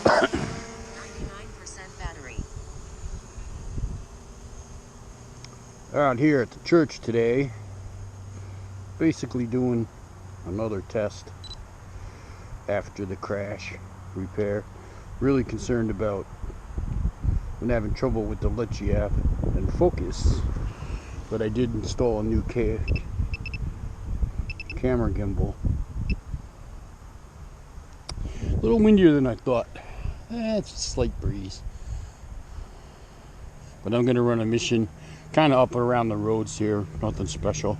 battery. Out here at the church today, basically doing another test after the crash repair. Really concerned about and having trouble with the Litchi app and focus, but I did install a new camera gimbal. A little windier than I thought. It's a slight breeze, but I'm gonna run a mission kind of up and around the roads here, nothing special.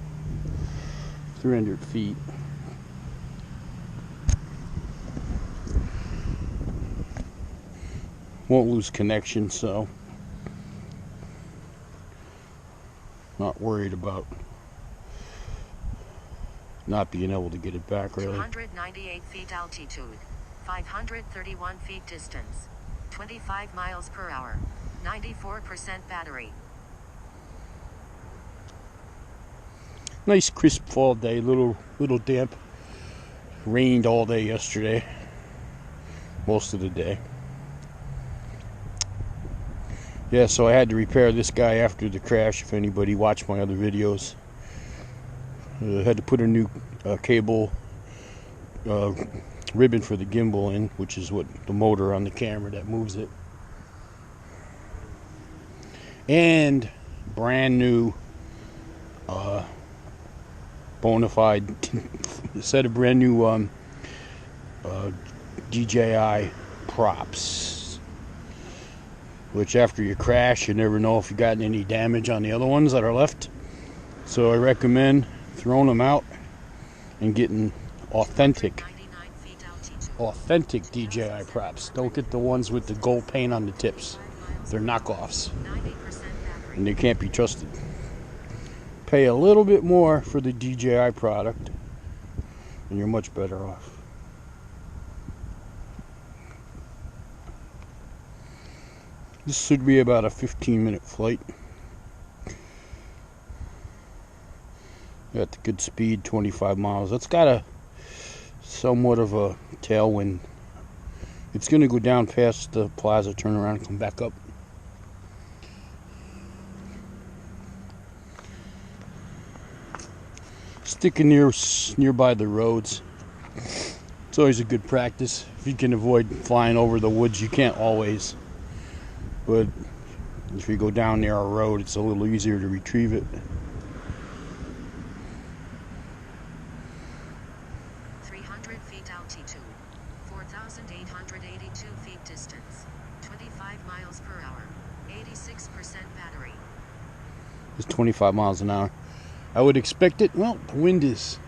300 feet. Won't lose connection, so not worried about not being able to get it back really. 298 feet altitude, 531 feet distance, 25 miles per hour, 94% battery. Nice crisp fall day, little damp. Rained all day yesterday, most of the day. Yeah, so I had to repair this guy after the crash. If anybody watched my other videos, had to put a new cable ribbon for the gimbal in, which is what the motor on the camera that moves it, and brand new bona fide set of brand new DJI props, which after you crash you never know if you got any damage on the other ones that are left. So I recommend throwing them out and getting authentic DJI props. Don't get the ones with the gold paint on the tips. They're knockoffs and they can't be trusted. Pay a little bit more for the DJI product and you're much better off. This should be about a 15-minute flight. Got the good speed, 25 miles. That's got a somewhat of a tailwind. It's going to go down past the plaza, turn around and come back up. Sticking nearby the roads. It's always a good practice. If you can avoid flying over the woods, you can't always. But if you go down near a road, it's a little easier to retrieve it. 300 feet altitude, 4,882 feet distance, 25 miles per hour, 86% battery. It's 25 miles an hour. I would expect it. Well, the wind is.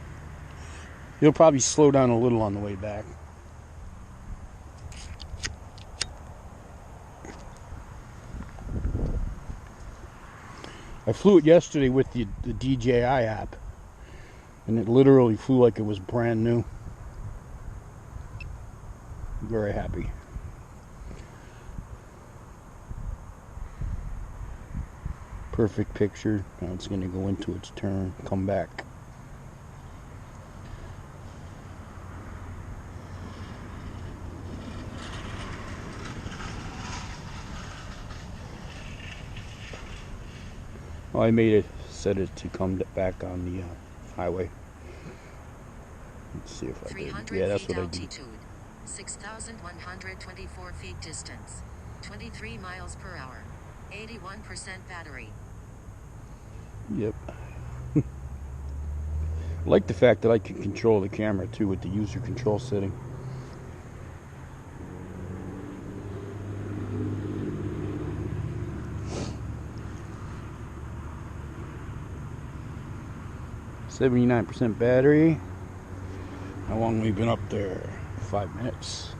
You'll probably slow down a little on the way back. I flew it yesterday with the DJI app, and it literally flew like it was brand new. Very happy. Perfect picture. Now it's going to go into its turn, come back. Oh, I made it, set it to come back on the highway. Let's see if I did. Yeah, that's what I did. 6,124 feet distance, 23 miles per hour, 81% battery. Yep. I like the fact that I can control the camera too with the user control setting. .79% battery. How long have we been up there? 5 minutes.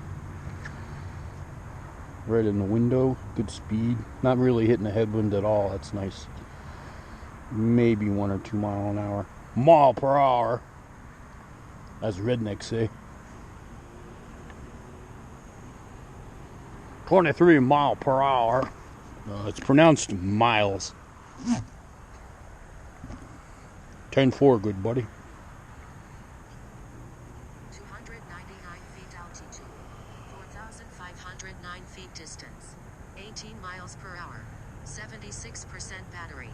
Right in the window. Good speed. Not really hitting the headwind at all. That's nice. Maybe 1 or 2 mile an hour. Mile per hour, as rednecks say. 23 mile per hour. It's pronounced miles. 10-4, good buddy. 299 feet altitude, 3,509 feet distance. 18 miles per hour. 76% battery.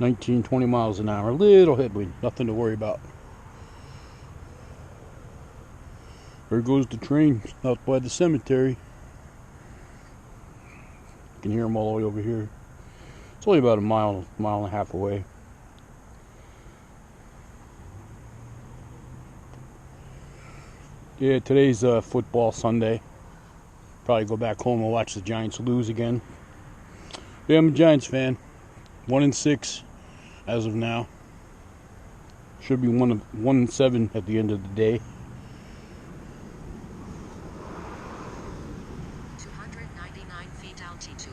$19, $20 miles an hour. Little headwind. Nothing to worry about. There goes the train out by the cemetery. You can hear them all the way over here. It's only about a mile and a half away. Yeah, today's football Sunday. Probably go back home and watch the Giants lose again. Yeah, I'm a Giants fan. 1-6 as of now. Should be 1-7 at the end of the day. 299 feet altitude.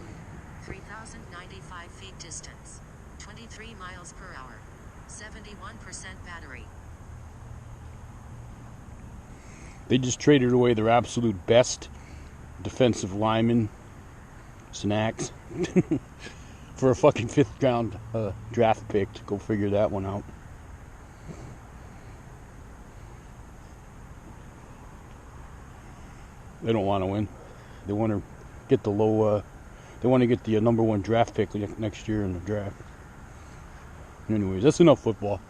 3,095 feet distance. 23 miles per hour. 71% battery. They just traded away their absolute best defensive lineman, Snacks, for a fucking 5th round draft pick. Go figure that one out. They don't want to win. They want to get the low. They want to get the number 1 draft pick next year in the draft. Anyways, that's enough football.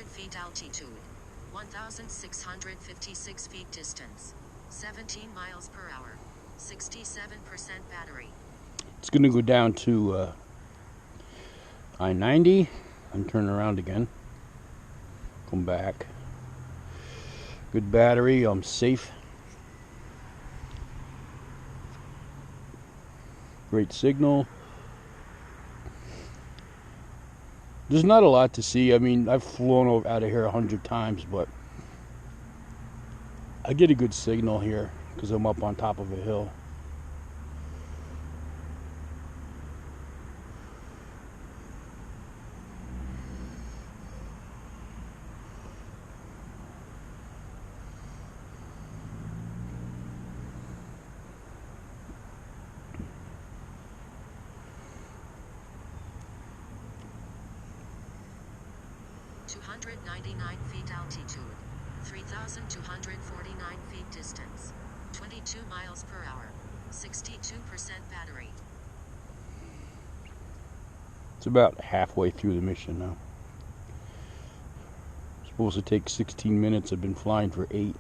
Feet altitude. 1,656 feet distance. 17 miles per hour. 67% battery. It's going to go down to I-90 and turn around again. Come back. Good battery. I'm safe. Great signal. There's not a lot to see. I mean, I've flown out of here 100 times, but I get a good signal here because I'm up on top of a hill. Feet altitude. 3,249 feet distance. 22 miles per hour. 62% battery. It's about halfway through the mission now. It's supposed to take 16 minutes. I've been flying for 8.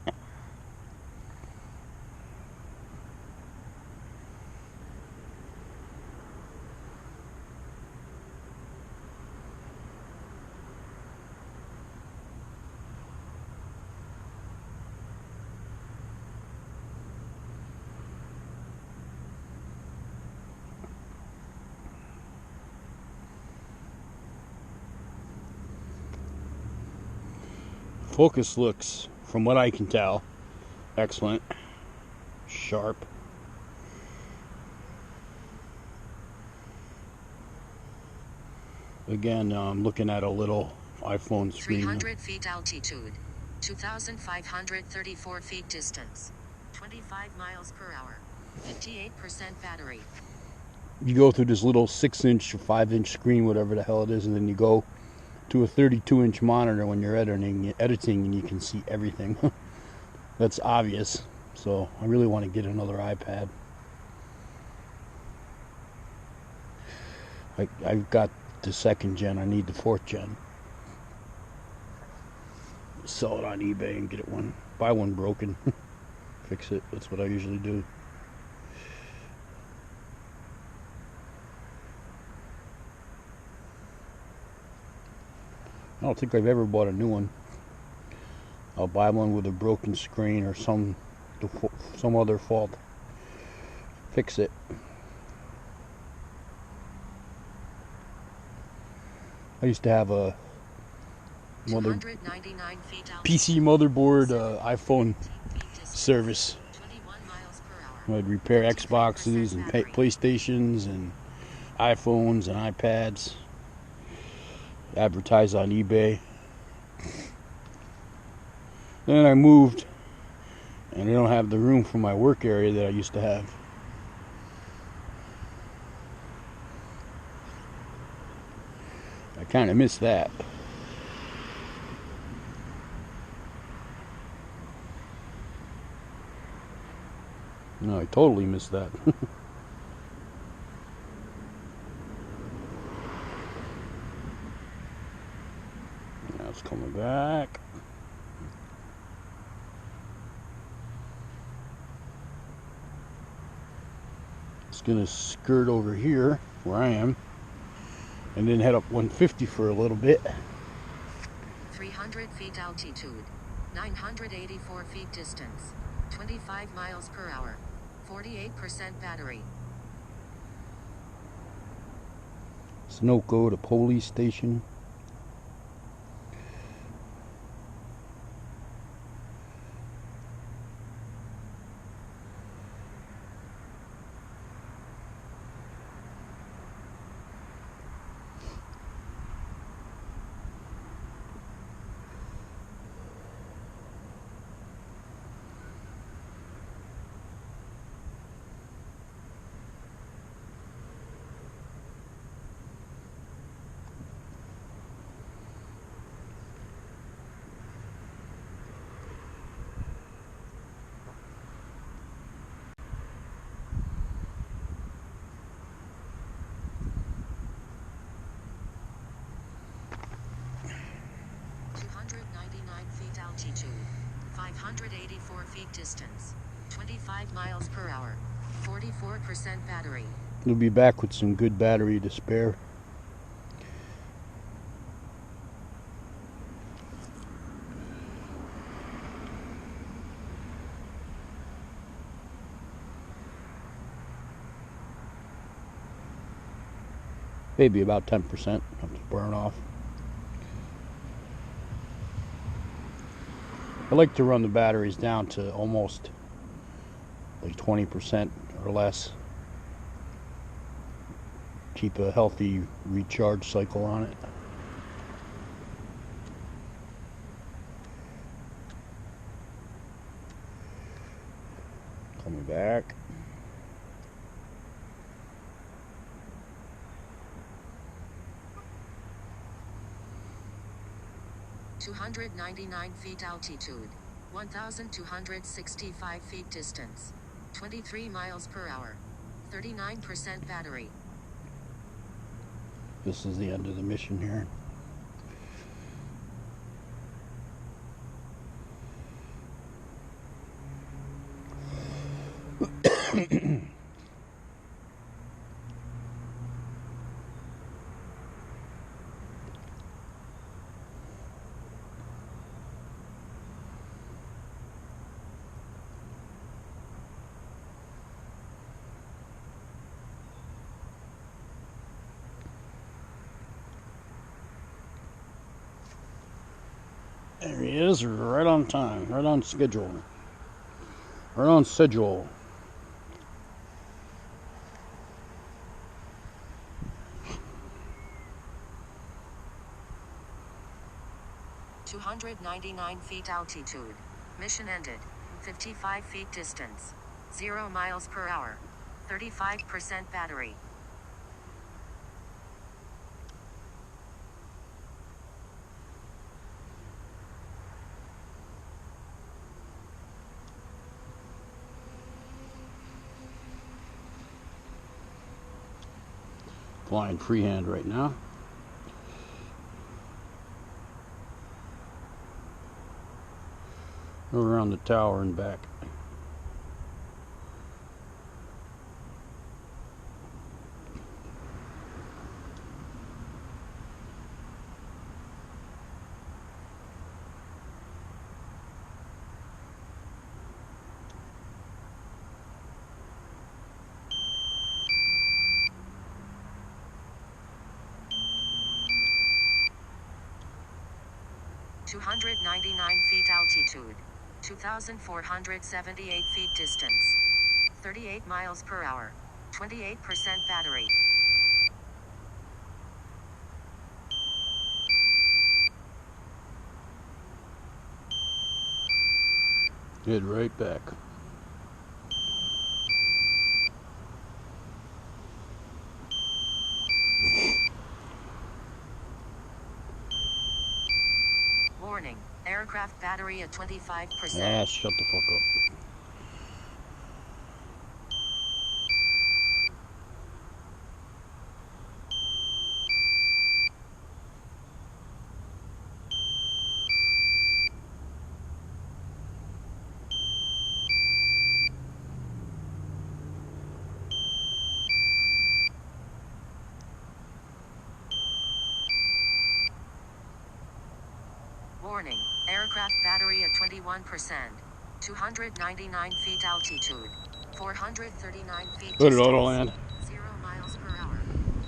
Focus looks, from what I can tell, excellent. Sharp. Again, I'm looking at a little iPhone screen. 300 feet altitude. 2,534 feet distance. 25 miles per hour. 58% battery. You go through this little 6-inch or 5-inch screen, whatever the hell it is, and then you go to a 32-inch monitor when you're editing, and you can see everything. That's obvious. So I really want to get another iPad. I've got the 2nd gen. I need the 4th gen. Sell it on eBay and get it one. Buy one broken. Fix it. That's what I usually do. I don't think I've ever bought a new one. I'll buy one with a broken screen or some other fault. Fix it. I used to have a 299 feet altitude. PC motherboard, iPhone 17 feet distance. service. 21 miles per hour. I'd repair 53% Xboxes and battery. PlayStations and iPhones and iPads. Advertise on eBay. Then I moved, and I don't have the room for my work area that I used to have. I kind of miss that. No, I totally miss that. Now it's coming back. It's gonna skirt over here where I am, and then head up 150 for a little bit. 300 feet altitude. 984 feet distance. 25 miles per hour. 48% battery. Sunoco to police station. Altitude. 584 feet distance. 25 miles per hour. 44% battery. We'll be back with some good battery to spare. Maybe about 10% have to burn off. I like to run the batteries down to almost like 20% or less. Keep a healthy recharge cycle on it. Coming back. $299 feet altitude. 1,265 feet distance. 23 miles per hour. 39% battery. This is the end of the mission here. There he is, right on time, right on schedule. Right on schedule. $299 feet altitude. Mission ended. 55 feet distance. 0 miles per hour. 35% battery. Flying freehand right now. Around the tower and back. 299 feet altitude. 2,478 feet distance. 38 miles per hour. 28% battery. Head right back. Warning, aircraft battery at 25%. Ah, shut the fuck up. Warning, aircraft battery at 21%. 299 feet altitude. 439 feet Good distance. Autoland. 0 miles per hour.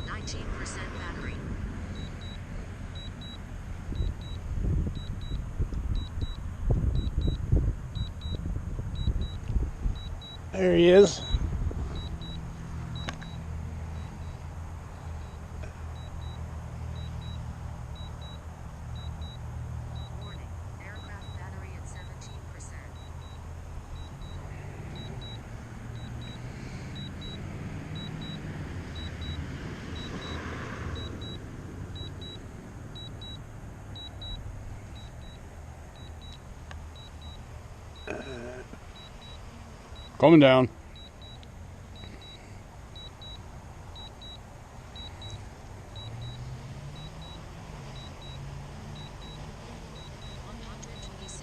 19% battery. There he is. Warning, aircraft battery at 17%. Coming down.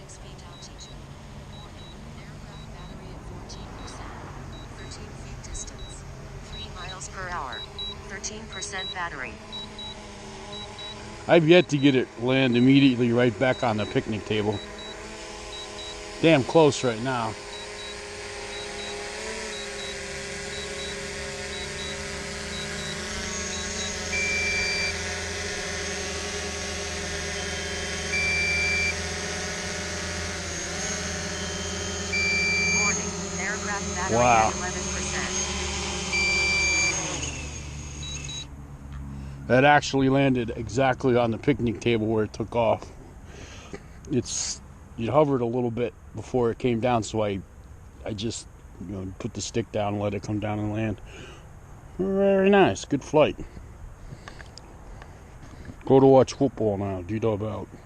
Feet altitude. Warning, aircraft battery at 14%. 13 feet distance. 3 miles per hour. 13% battery. I've yet to get it land immediately right back on the picnic table. Damn close right now. Warning, aircraft battery Wow. at 11%. That actually landed exactly on the picnic table where it took off. It hovered a little bit before it came down, so I just put the stick down and let it come down and land. Very nice, good flight. Go to watch football now. G-Dub out.